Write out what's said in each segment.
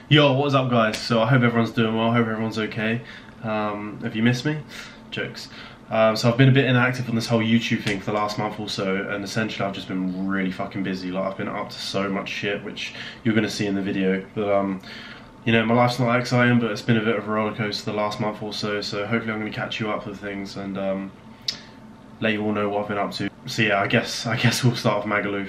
Yo, what's up guys? So I hope everyone's doing well, I hope everyone's okay. Have you missed me? Jokes. So I've been a bit inactive on this whole YouTube thing for the last month or so, and essentially I've just been really fucking busy. Like, I've been up to so much shit, which you're gonna see in the video. But you know, my life's not that exciting, but it's been a bit of a roller coaster the last month or so, so hopefully I'm gonna catch you up with things and let you all know what I've been up to. So yeah, I guess we'll start with MAGALUF.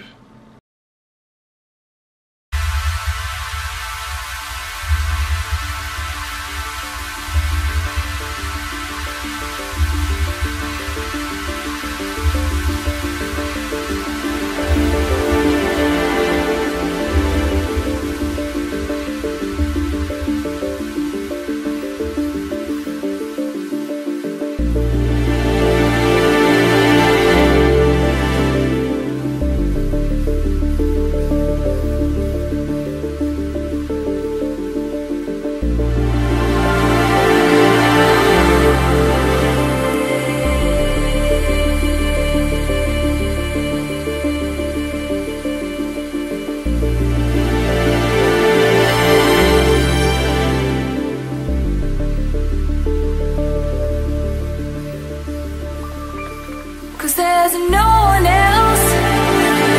There's no one else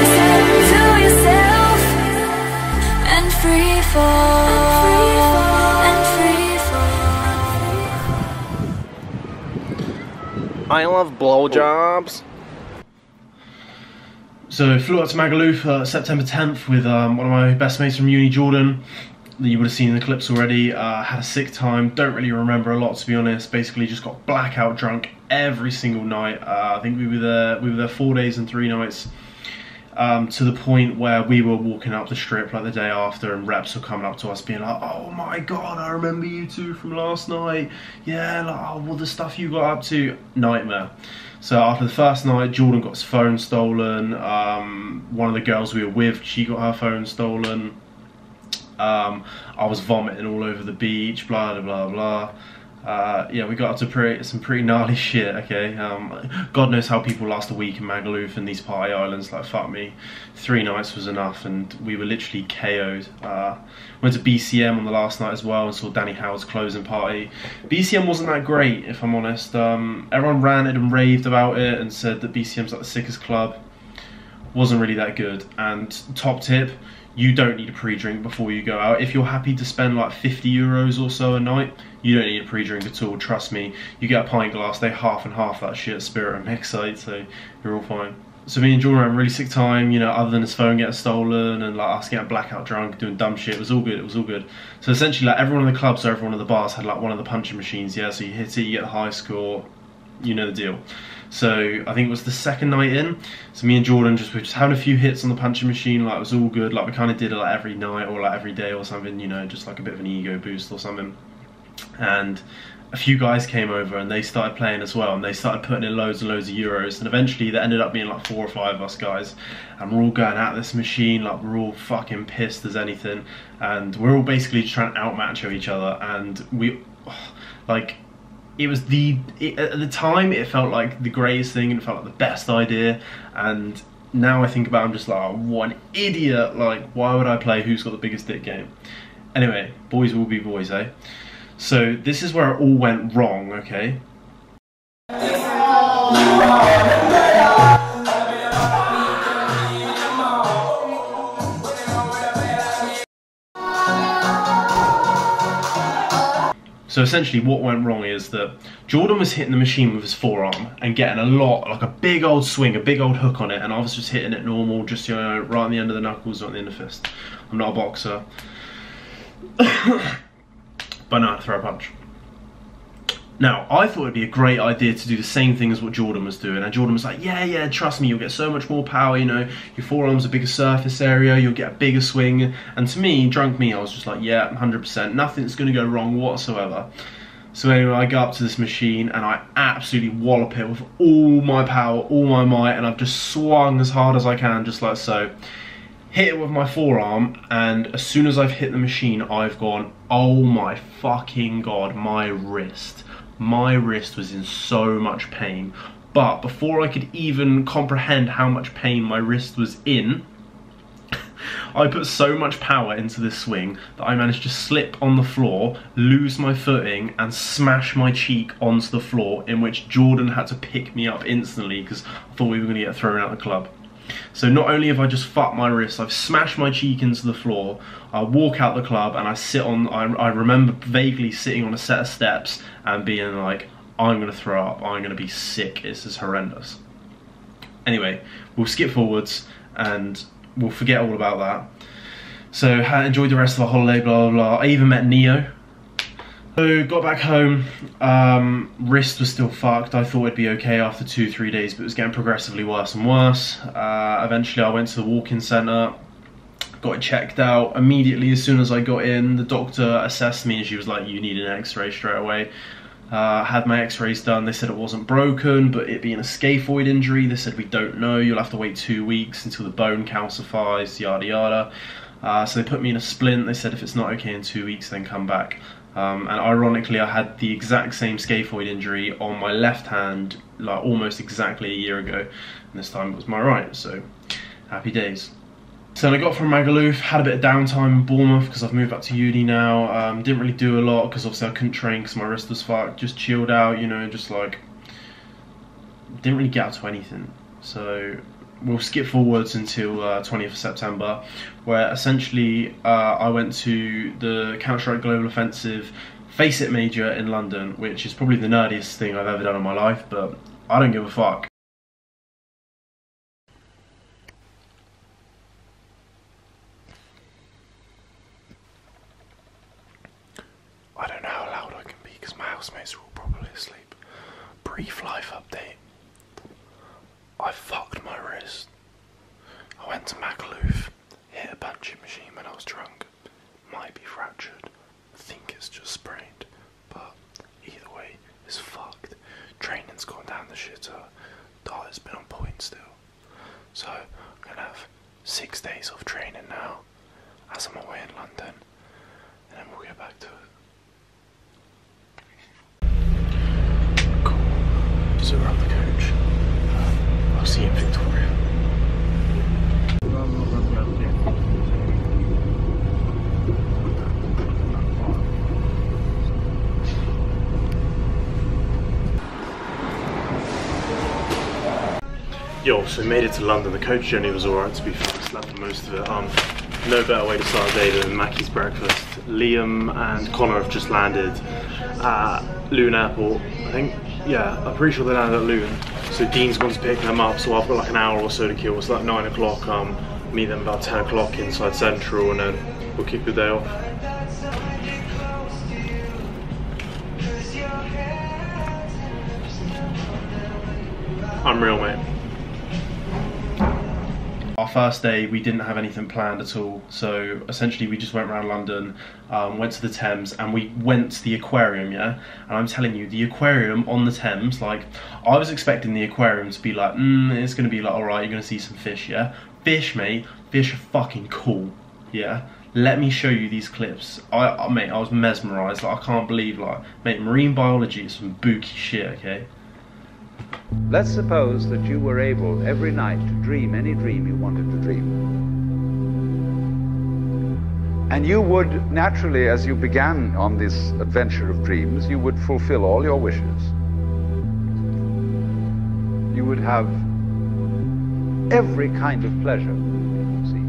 except to yourself, and free fall, I love blowjobs. So flew out to MAGALUF September 10th with one of my best mates from uni, Jordan, that you would have seen in the clips already. Had a sick time, don't really remember a lot to be honest. Basically just got blackout drunk every single night. I think we were there 4 days and 3 nights, to the point where we were walking up the strip like the day after and reps were coming up to us being like, oh my god, I remember you two from last night, yeah, like, oh, what the stuff you got up to. Nightmare. So after the first night, Jordan got his phone stolen, one of the girls we were with, she got her phone stolen, I was vomiting all over the beach, blah blah blah blah. Yeah, we got up to some pretty gnarly shit, okay? God knows how people last a week in MAGALUF and these party islands, like fuck me. 3 nights was enough and we were literally KO'd. Went to BCM on the last night as well and saw Danny Howard's closing party. BCM wasn't that great, if I'm honest. Everyone ranted and raved about it and said that BCM's like the sickest club. Wasn't really that good. And top tip, you don't need a pre-drink before you go out. If you're happy to spend like 50 euros or so a night, you don't need a pre-drink at all, trust me. You get a pint glass, they half and half that shit, Spirit and Mix site, so you're all fine. So me and Jordan had a really sick time, you know, other than his phone getting stolen and like us getting blackout drunk, doing dumb shit. It was all good, it was all good. So essentially like everyone in the clubs or everyone in the bars had like one of the punching machines, yeah, so you hit it, you get the high score, you know the deal. So I think it was the second night in, so me and Jordan were just having a few hits on the punching machine, like it was all good, like we kind of did it like every night or like every day or something, you know, just like a bit of an ego boost or something. And a few guys came over and they started playing as well, and they started putting in loads and loads of euros, and eventually there ended up being like 4 or 5 of us guys, and we're all going at this machine like we're all fucking pissed as anything, and we're all basically just trying to outmatch each other, and we like, it was at the time it felt like the greatest thing and it felt like the best idea, and now I think about it, I'm just like, oh, what an idiot, like why would I play who's got the biggest dick game? Anyway, boys will be boys, eh? So this is where it all went wrong, okay? So essentially what went wrong is that Jordan was hitting the machine with his forearm and getting a lot, like a big old swing, a big old hook on it, and I was just hitting it normal, just, you know, right on the end of the knuckles, not on the end of the fist. I'm not a boxer. But no, I throw a punch. Now, I thought it'd be a great idea to do the same thing as what Jordan was doing, and Jordan was like, yeah, trust me, you'll get so much more power, you know, your forearm's a bigger surface area, you'll get a bigger swing, and to me, drunk me, I was just like, yeah, 100%, nothing's gonna go wrong whatsoever. So anyway, I go up to this machine, and I absolutely wallop it with all my power, all my might, and I've just swung as hard as I can, just like so. Hit it with my forearm, and as soon as I've hit the machine, I've gone, oh my fucking god, my wrist. My wrist was in so much pain. But before I could even comprehend how much pain my wrist was in, I put so much power into this swing that I managed to slip on the floor, lose my footing, and smash my cheek onto the floor, in which Jordan had to pick me up instantly because I thought we were going to get thrown out of the club. So not only have I just fucked my wrist, I've smashed my cheek into the floor, I walk out the club and I sit on, I remember vaguely sitting on a set of steps and being like, I'm going to throw up, I'm going to be sick, this is horrendous. Anyway, we'll skip forwards and we'll forget all about that. So I enjoyed the rest of the holiday, blah blah blah. I even met Neo. So got back home, wrist was still fucked. I thought it'd be okay after 2-3 days, but it was getting progressively worse and worse. Eventually I went to the walk-in centre, got it checked out. Immediately as soon as I got in, the doctor assessed me and she was like, you need an x-ray straight away. Had my x-rays done, they said it wasn't broken, but it being a scaphoid injury, they said we don't know, you'll have to wait 2 weeks until the bone calcifies, yada yada. So they put me in a splint, they said if it's not okay in 2 weeks then come back. And ironically I had the exact same scaphoid injury on my left hand, like almost exactly a year ago, and this time it was my right, so happy days. So then I got from MAGALUF, had a bit of downtime in Bournemouth because I've moved back to uni now. Didn't really do a lot because obviously I couldn't train because my wrist was fucked. Just chilled out, you know, just like, didn't really get out to anything. So we'll skip forwards until 20th of September, where essentially I went to the Counter-Strike Global Offensive Face It Major in London, which is probably the nerdiest thing I've ever done in my life, but I don't give a fuck. I don't know how loud I can be because my housemates are all probably asleep. Brief life update. I fucked my wrist. I went to MAGALUF, hit a punching machine when I was drunk. Might be fractured. I think it's just sprained. But either way, it's fucked. Training's gone down the shitter. Diet's been on point still. So I'm gonna have 6 days of training now as I'm away in London. And then we'll get back to it. So we're on the coach. I'll see you in Victoria. Yo, so made it to London. The coach journey was alright, to be fair. I slept for most of it. No better way to start a day than Mackie's breakfast. Liam and Connor have just landed at Luton Airport, I think. Yeah, I'm pretty sure they landed at Luton. So Dean's gone to pick them up, so I've got like an hour or so to kill. It's like 9 o'clock, meet them about 10 o'clock inside Central, and then we'll kick the day off. Unreal, mate. Our first day, we didn't have anything planned at all, so essentially we just went around London, went to the Thames, and we went to the aquarium, yeah? And I'm telling you, the aquarium on the Thames, like, I was expecting the aquarium to be like, it's gonna be like, alright, you're gonna see some fish, yeah? Fish, mate, fish are fucking cool, yeah? Let me show you these clips. Mate, I was mesmerised, like, I can't believe, like, mate, marine biology is some booky shit, okay? Let's suppose that you were able every night to dream any dream you wanted to dream. And you would naturally, as you began on this adventure of dreams, you would fulfill all your wishes. You would have every kind of pleasure, see.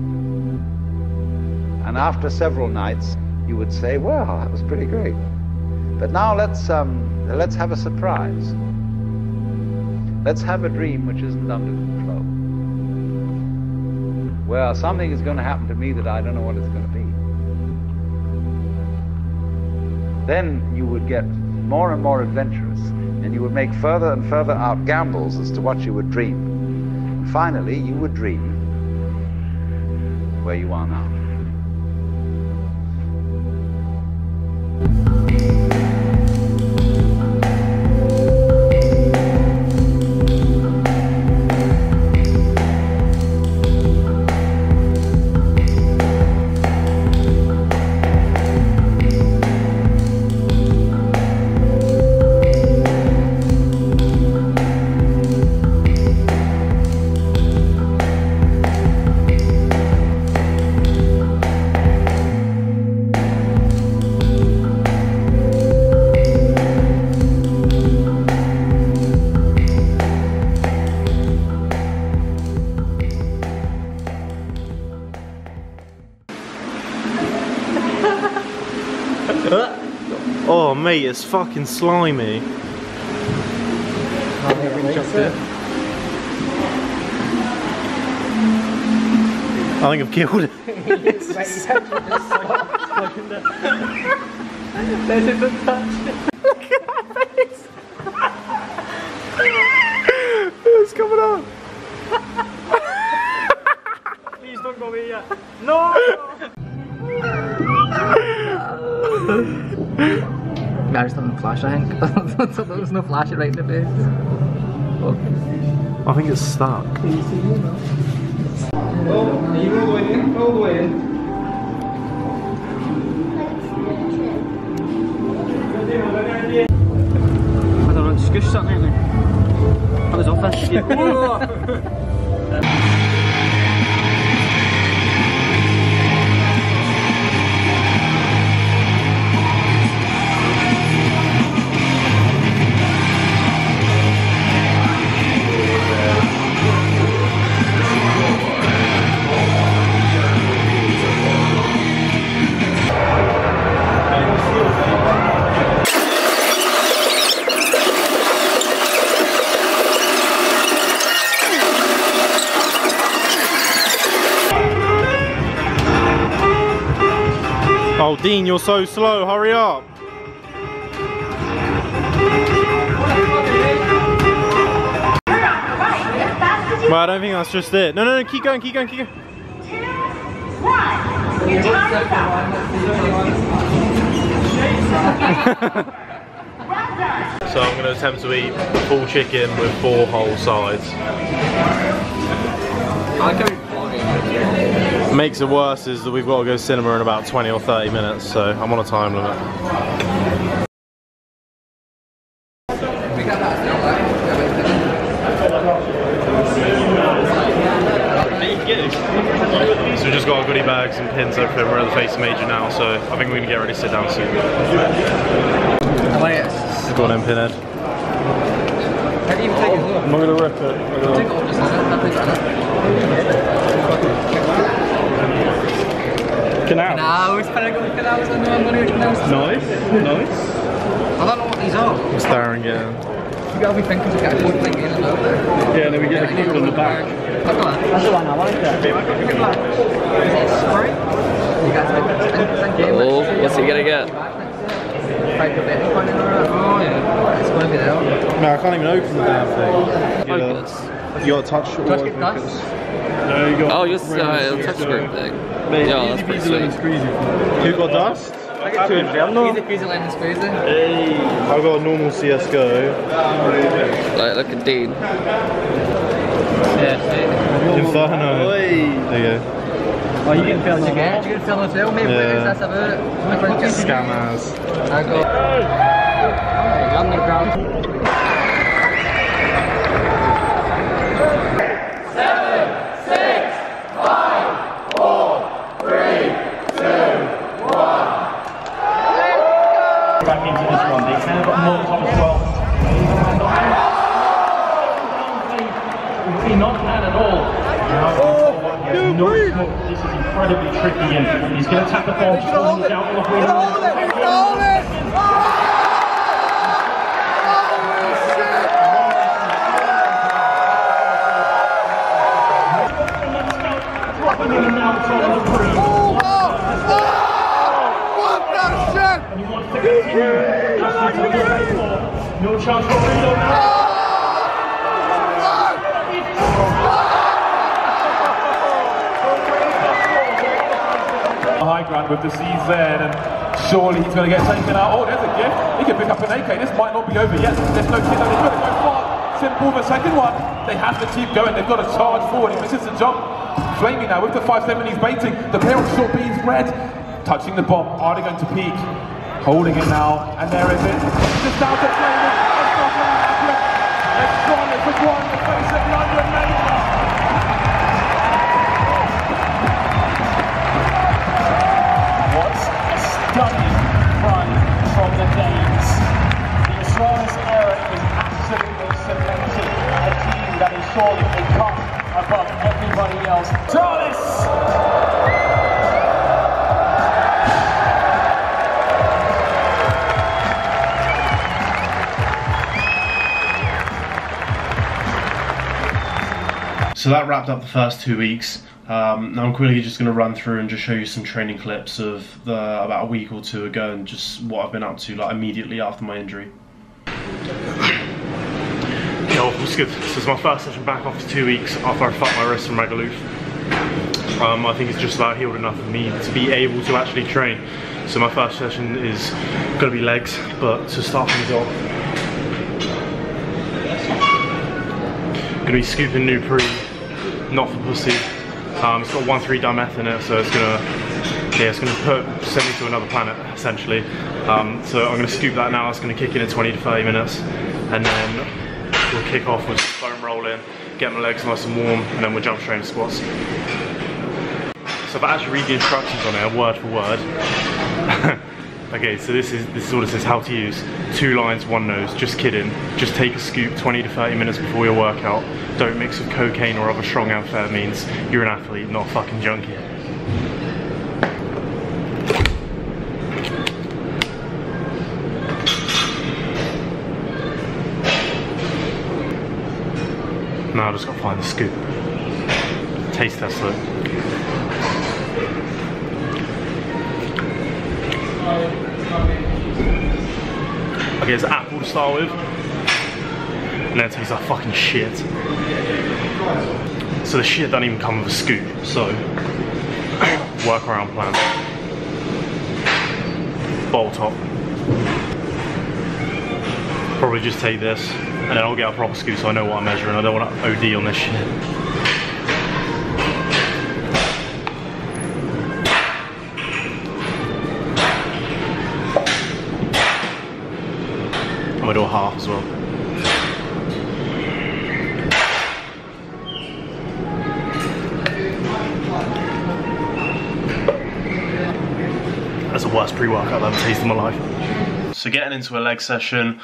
And after several nights, you would say, well, that was pretty great. But now let's have a surprise. Let's have a dream which isn't under control. Well, something is going to happen to me that I don't know what it's going to be. Then you would get more and more adventurous, and you would make further and further out gambles as to what you would dream. And finally, you would dream where you are now. Oh mate, it's fucking slimy. I think I've killed it. There's a good touch. Look at that face. It's coming out. Please don't go away yet. No! I just didn't flash, I think. So there was no flash right in the face. Oh. I think it's stuck. Can you see me now? Oh, you all the way in, all the way in. I don't know, scoosh something, ain't That was off this. Oh Dean, you're so slow, hurry up. Well, I don't think that's just it. No, no, no, keep going, keep going, keep going. 2, 1. Your time is up. Well done. So I'm going to attempt to eat full chicken with 4 whole sides. Makes it worse is that we've got to go to cinema in about 20 or 30 minutes, so I'm on a time limit. So we've just got our goodie bags and pins, everything. We're at the Face Major now, so I think we're going to get ready to sit down soon. Go on then, Pinhead. How do you take it? I'm not going to rip it. Canals. Canals, can I go with canals? I know I'm going to go canals. Nice, nice. I don't know what these are. I'm staring again. You gotta be thinking to get a code like in and out there. Yeah, and then we get a code on the back. Look at that. That's the one I wanted to. Is it spray? You got to Oh, what's he gonna get? Oh yeah. It's going to be there. No, I can't even open the damn thing. Focus. You got to touch it. Touch it, touch. No, you got. Oh, you're a touch screen thing. Mate, Yeah, easy that's pretty peasy lemon sweet. squeezy. Who got dust? I got 2 Inferno. Easy peasy lemon squeezy. Hey, I've got a normal CSGO. Like, look at Dean. Yeah. Inferno. There you go. Oh, you get Inferno. You get Inferno as well, mate. What is this about? Scam ass. I got underground. 7, 6, 5, 4, 3, 2, 1. Back into this one, they've now got more top as well. We've not had at all. This is incredibly tricky and he's going to tap the ball. Hold it! Hold it! Dropping in and now it's on the free. What the shit? And he wants to continue. No chance for reload now. High ground with the C's there, and surely he's going to get taken out. Oh, there's a gift. He can pick up an AK. This might not be over yet. There's no kid. They've got to go far. Simple, the second one. They have to keep going. They've got to charge forward. He misses the jump. Flamey now with the 5-7. He's baiting. The pair of short beans red. Touching the bomb. Are they going to peek? Holding it now. And there is it. Just down to Flamey. It's not going to happen. It's gone. It's a one. The face of London Major. Stunning run from the Danes. The Astronis era is absolutely cemented. A team that is surely a cut above everybody else. Astronis! So that wrapped up the first 2 weeks. Now I'm quickly just going to run through and just show you some training clips of about a week or two ago and just what I've been up to like immediately after my injury. Yo, what's good? This is my first session back after 2 weeks after I fucked my wrist from MAGALUF. I think it's just about healed enough for me to be able to actually train. So my first session is going to be legs, but to start things off, going to be scooping Nuages, not for pussy. It's got 1,3-dimeth in it, so it's gonna send me to another planet essentially. So I'm gonna scoop that now. It's gonna kick in 20 to 30 minutes, and then we'll kick off with some foam rolling, get my legs nice and warm, and then we'll jump straight into squats. So if I actually read the instructions on it, word for word. Okay, so this is what it says how to use. 2 lines, 1 nose, just kidding. Just take a scoop 20 to 30 minutes before your workout. Don't mix with cocaine or other strong amphetamines. You're an athlete, not a fucking junkie. Now I just gotta find the scoop. Taste test though. Okay, it's apple to start with, and then it tastes like fucking shit. So the shit doesn't even come with a scoop, so workaround plan. Bowl top. Probably just take this, and then I'll get a proper scoop so I know what I'm measuring. I don't want to OD on this shit. I'm gonna do a half as well. That's the worst pre-workout I've ever tasted in my life. So getting into a leg session,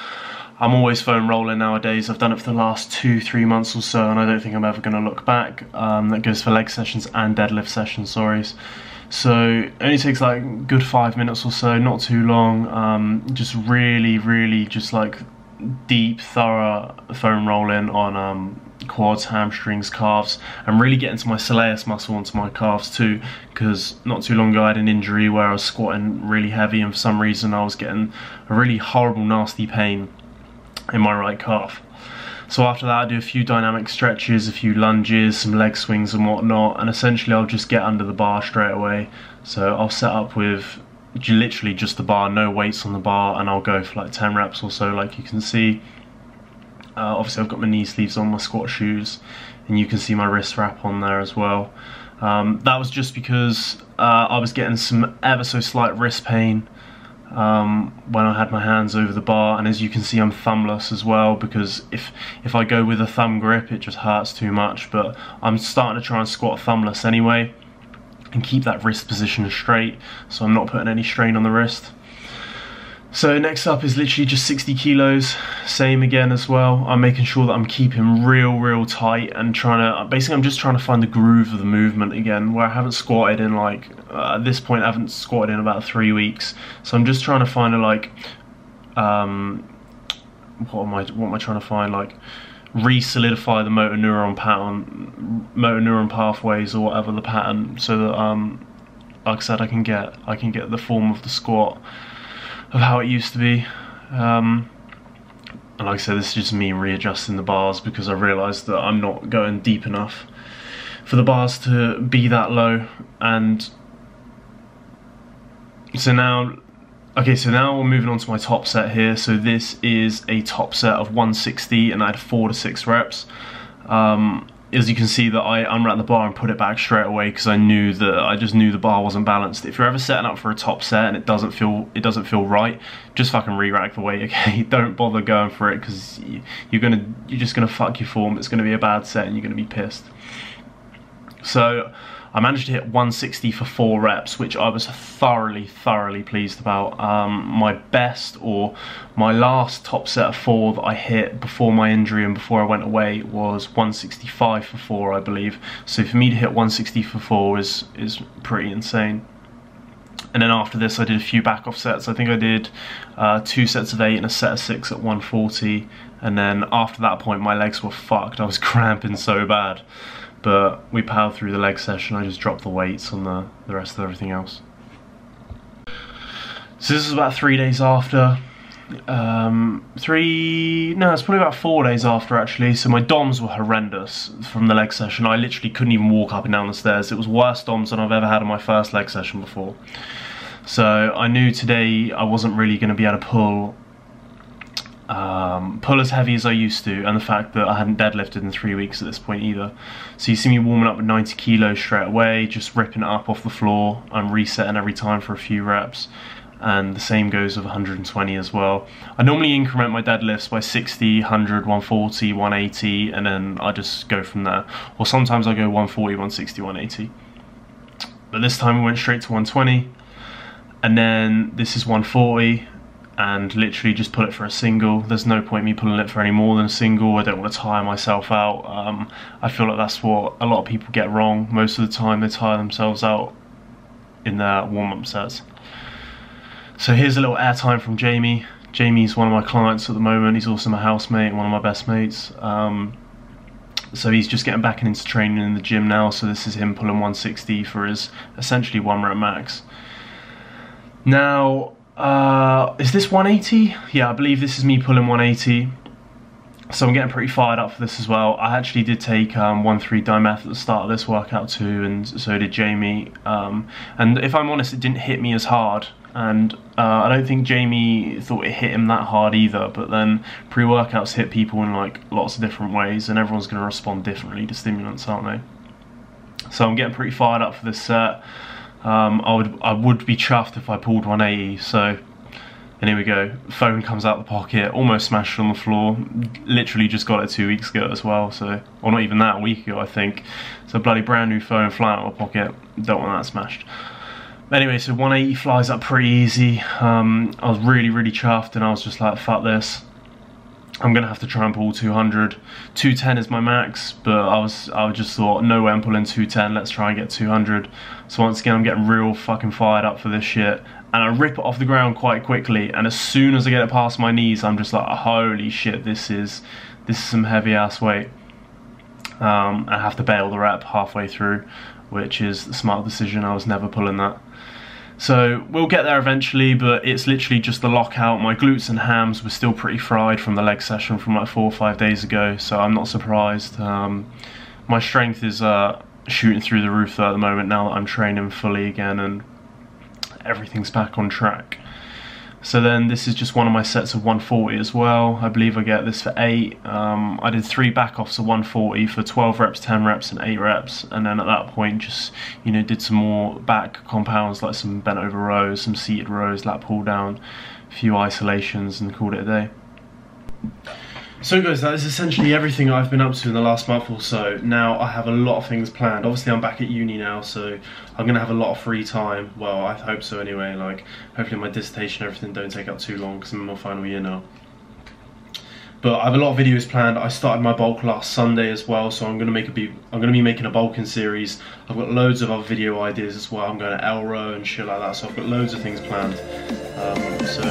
I'm always foam rolling nowadays. I've done it for the last 2-3 months or so, and I don't think I'm ever gonna look back. That goes for leg sessions and deadlift sessions, sorry. So it only takes like a good 5 minutes or so, not too long. Just really just like deep, thorough foam rolling on quads, hamstrings, calves, and really get into my soleus muscle onto my calves too, because not too long ago I had an injury where I was squatting really heavy, and for some reason I was getting a really horrible, nasty pain in my right calf. So after that I do a few dynamic stretches, a few lunges, some leg swings and whatnot, and essentially I'll just get under the bar straight away. So I'll set up with literally just the bar, no weights on the bar, and I'll go for like 10 reps or so, like you can see. Obviously I've got my knee sleeves on, my squat shoes, and you can see my wrist wrap on there as well. That was just because I was getting some ever so slight wrist pain when I had my hands over the bar, and as you can see I'm thumbless as well, because if I go with a thumb grip it just hurts too much, but I'm starting to try and squat thumbless anyway and keep that wrist position straight, so I'm not putting any strain on the wrist. So next up is literally just 60 kilos, same again as well. I'm making sure that I'm keeping real tight and basically I'm just trying to find the groove of the movement again, where I haven't squatted in like, at this point I haven't squatted in about 3 weeks. So I'm just trying to find a like, what am I trying to find, like re-solidify the motor neuron pathways or whatever the pattern, so that like I said I can get the form of the squat of how it used to be. And like I said, this is just me readjusting the bars because I realised that I'm not going deep enough for the bars to be that low. And so now, okay, so now we're moving on to my top set here. So this is a top set of 160 and I had 4 to 6 reps. As you can see that I unwrapped the bar and put it back straight away because I just knew the bar wasn't balanced. If you're ever setting up for a top set and it doesn't feel right, just fucking re-rack the weight, okay? Don't bother going for it because you're just gonna fuck your form. It's gonna be a bad set and you're gonna be pissed. So I managed to hit 160 for 4 reps, which I was thoroughly pleased about. My best, or my last top set of 4 that I hit before my injury and before I went away was 165 for 4, I believe. So for me to hit 160 for 4 is pretty insane. And then after this I did a few back off sets. I think I did 2 sets of 8 and a set of 6 at 140. And then after that point my legs were fucked. I was cramping so bad. but we powered through the leg session. I just dropped the weights on the rest of everything else. So this is about 3 days after. It's probably about 4 days after actually. So my DOMs were horrendous from the leg session. I literally couldn't even walk up and down the stairs. It was worse DOMs than I've ever had in my first leg session before. So I knew today I wasn't really going to be able to pull as heavy as I used to, and the fact that I hadn't deadlifted in 3 weeks at this point either. So you see me warming up with 90 kilos straight away, just ripping it up off the floor. I'm resetting every time for a few reps, and the same goes with 120 as well. I normally increment my deadlifts by 60, 100, 140, 180, and then I just go from there. Or sometimes I go 140, 160, 180. But this time we went straight to 120, and then this is 140, and literally just pull it for a single. There's no point me pulling it for any more than a single. I don't want to tire myself out. I feel like that's what a lot of people get wrong. Most of the time they tire themselves out in their warm-up sets. So here's a little airtime from Jamie. Jamie's one of my clients at the moment. He's also my housemate, one of my best mates. So he's just getting back into training in the gym now. So this is him pulling 160 for his essentially 1 rep max. Now, is this 180? Yeah, I believe this is me pulling 180. So I'm getting pretty fired up for this as well. I actually did take 1-3 dimeth at the start of this workout too, and so did Jamie. And if I'm honest, it didn't hit me as hard. And I don't think Jamie thought it hit him that hard either, but then pre-workouts hit people in like lots of different ways, and everyone's going to respond differently to stimulants, aren't they? So I'm getting pretty fired up for this set. I would be chuffed if I pulled 180, so, and here we go. Phone comes out the pocket, almost smashed on the floor. Literally just got it 2 weeks ago as well, so, or not even that, a week ago I think. So bloody brand new phone flying out of my pocket, don't want that smashed. Anyway, so 180 flies up pretty easy. I was really chuffed, and I was just like, fuck this. I'm gonna have to try and pull 200. 210 is my max, but I just thought, no way I'm pulling 210, let's try and get 200. So once again, I'm getting real fucking fired up for this shit. And I rip it off the ground quite quickly, and as soon as I get it past my knees, I'm just like, holy shit, this is some heavy ass weight. I have to bail the rep halfway through, which is the smart decision. I was never pulling that. So we'll get there eventually, but it's literally just the lockout. My glutes and hams were still pretty fried from the leg session from like 4 or 5 days ago, so I'm not surprised. My strength is shooting through the roof though at the moment, now that I'm training fully again and everything's back on track. So then this is just one of my sets of 140 as well. I believe I get this for 8. I did 3 back offs of 140 for 12 reps, 10 reps and 8 reps. And then at that point just, you know, did some more back compounds like some bent over rows, some seated rows, lat pull down, a few isolations, and called it a day. So guys, that is essentially everything I've been up to in the last month or so. Now I have a lot of things planned. Obviously I'm back at uni now, so I'm gonna have a lot of free time. Well, I hope so anyway. Like, hopefully my dissertation and everything don't take up too long because I'm in my final year now. But I have a lot of videos planned. I started my bulk last Sunday as well, so I'm gonna be making a bulking series. I've got loads of other video ideas as well. I'm going to Elro and shit like that, so I've got loads of things planned. So